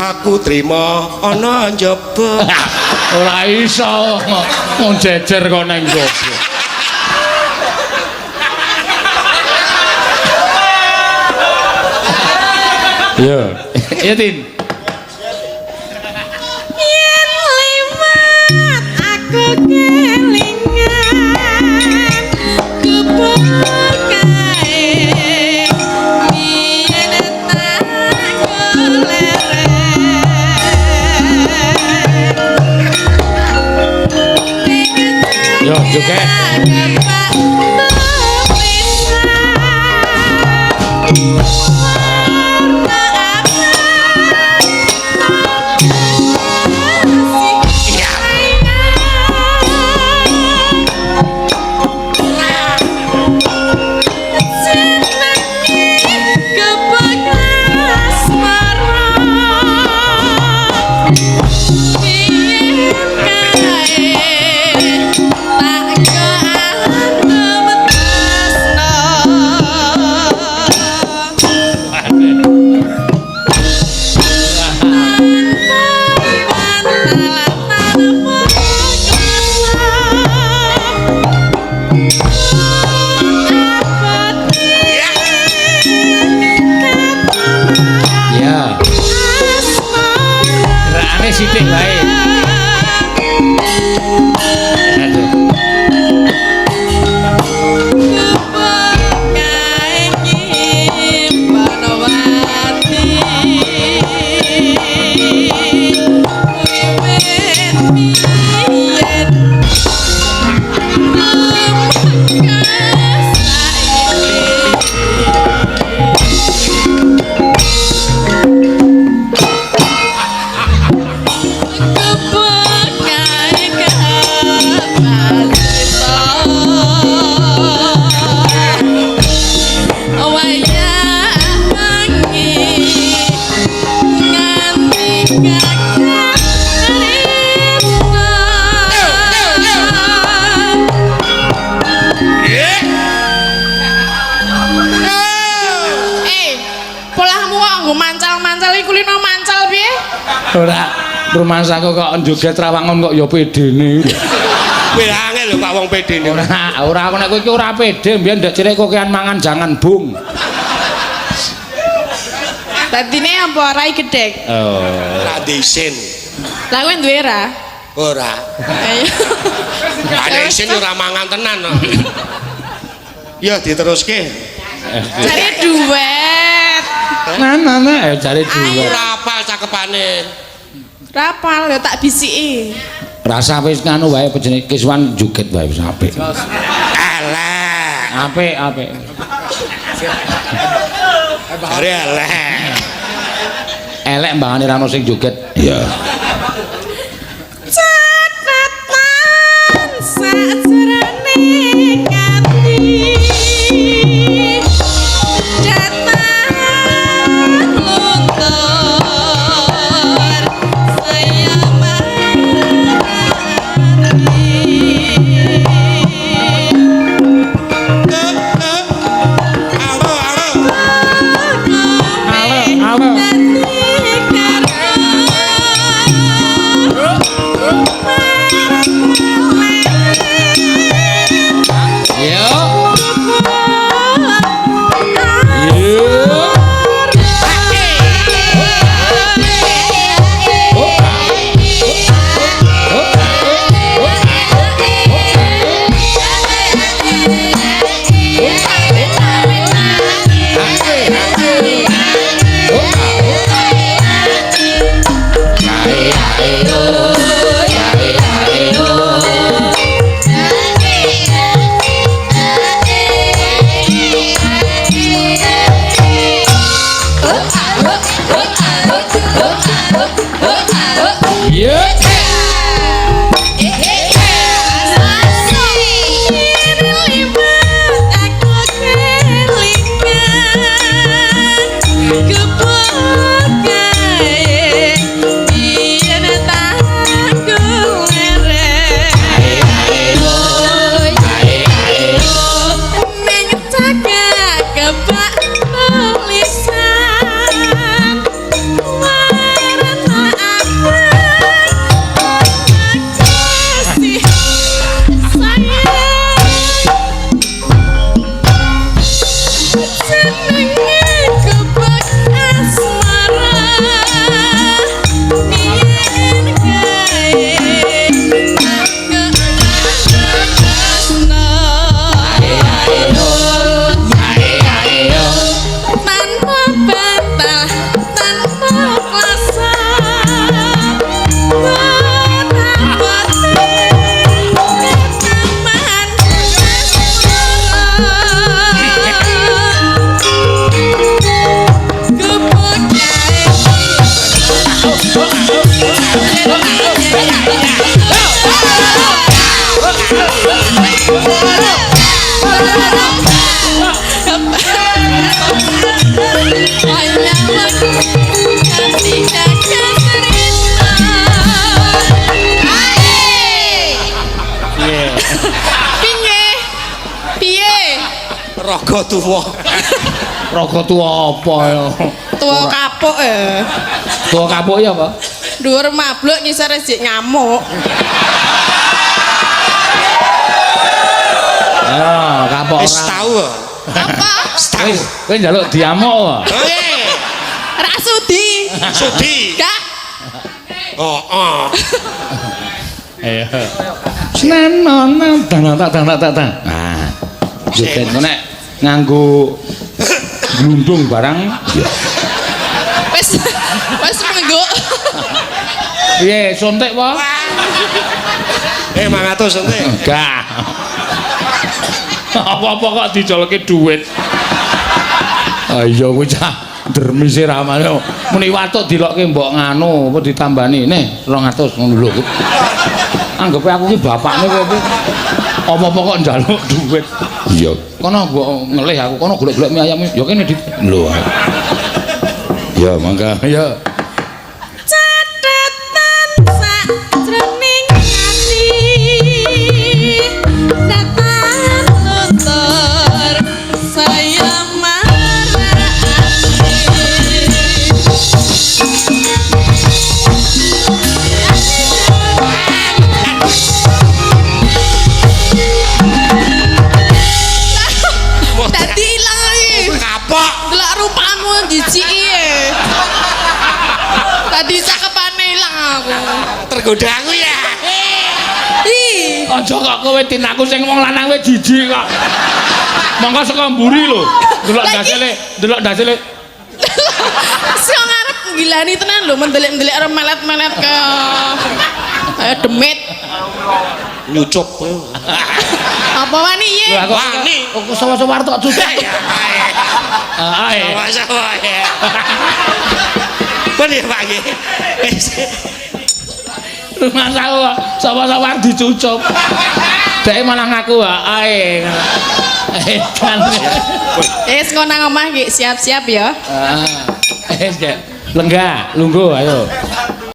Aku trima ana njaba. Ora iso. Wong jejer kok nang njaba. Yo, ya Tin. Yen liwat aku kelingan kebon kae yen tak goleren. Yo, juga. Sithik wae. Ora rumangsaku kok joget Rawangun kok ya pedene. Kowe angel lho Pak wong pedene. Ora aku nek kowe iki ora pede mbiyen ndak cilik kokean mangan jangan bung. Dadine apa rai gedhek? Oh. Tak disin. Lah kowe duwe ra? Ora. Ayo. Ada isin ora mangan tenan. Ya diteruske. Cari duet. Nah, cari duet. Ora apal cakepane. Rapal ya tak bisiki. Rasa wis nganu wae jenenge Kiswan joget wae wis apik. Elek. Apik. Bare elek. Elek mbangane ra ono sing joget. Iya. Catatan sajroning ati. Datang luntur saya Raga tuwa. Raga tuwa apa ya? Tua kapuk ya. Tuwa kapuk ya apa? Dhuwur mabluk ngisor sik ngamuk. Ya, kapuk Wis ora. tau. Apa? Tahu. Kowe njaluk diamuk apa? Oke. Ra sudi. Sudi. Gak. Oh. Ayo. Senenana dana. Nah. Joget kok nek nganggo glundung barang ya. Wes mengguk. Piye, sontek apa? 500 ente. Enggak. Apa-apa kok dicolke dhuwit. Ah iya kuwi cah dermise ramane. Muni watuk dilokke mbok nganu apa ditambani. Nih 200 ngono lho. Anggepe aku ki bapakne kowe iki. Apa-apa kok njaluk dhuwit. Iya. Kono mbok ngelih aku kono golek-golek mie ayam ya kene di. Lho. Ya mangga ya. Catatan sakjroning ati. Setan tutur saya Dadi ilang iki. Kapok. Delok rupamu dijiki e. Tadi cakepane ilang aku. Tergoda aku ya. Ih, Aja kok kowe tinaku sing wong lanang kowe jijik kok. Monggo saka mburi lho. Delok dasile. sing ngarep gilani tenan lho mendelik-mendelik arep melet-melet kayak demit. Nyucup. Apa wani ye? Lho aku Wani. aku sawa-sawa tok cucuk. Ae. Sama-sama ya. Bener Pak nggih. Masalah sawa-sawa dicucup. Dek malah ngaku ae. Edan. Wis ngono omah nggih siap-siap ya. Dek. Lenggah, lungguh ayo.